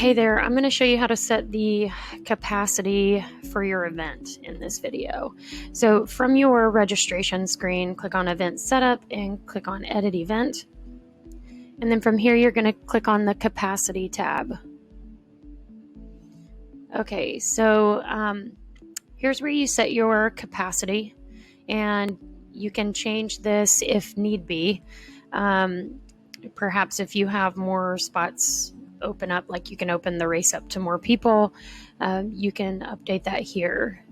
Hey there, I'm going to show you how to set the capacity for your event in this video. So from your registration screen, click on Event Setup and click on Edit Event. And then from here, you're going to click on the Capacity tab. Okay, so here's where you set your capacity, and you can change this if need be. Perhaps if you have more spots open up, like you can open the race up to more people, you can update that here.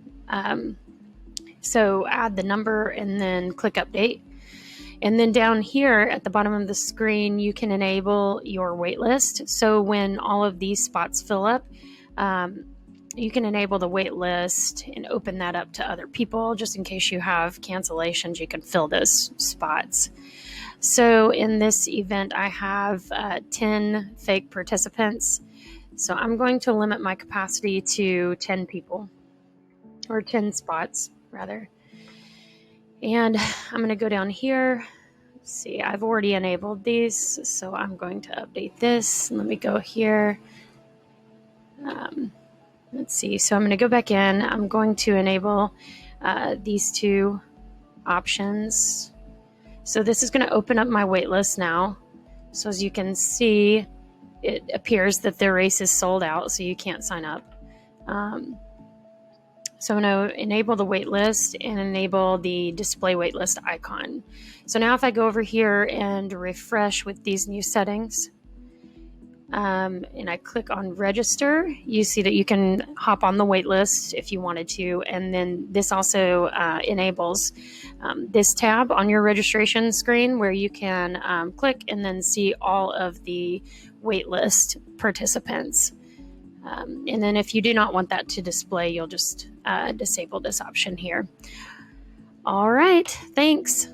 So add the number and then click update. And then down here at the bottom of the screen, you can enable your waitlist. So when all of these spots fill up, you can enable the wait list and open that up to other people. Just in case you have cancellations, you can fill those spots. So in this event, I have 10 fake participants. So I'm going to limit my capacity to 10 people, or 10 spots rather. And I'm going to go down here. See, I've already enabled these, so I'm going to update this. Let me go here. Let's see, so I'm going to go back in. I'm going to enable these two options. So this is going to open up my wait list now. So as you can see, it appears that the race is sold out, so you can't sign up. So I'm going to enable the wait list and enable the display wait list icon. So now if I go over here and refresh with these new settings, and I click on register, you see that you can hop on the wait list if you wanted to. And then this also enables this tab on your registration screen where you can click and then see all of the wait list participants. And then if you do not want that to display, you'll just disable this option here. All right, thanks.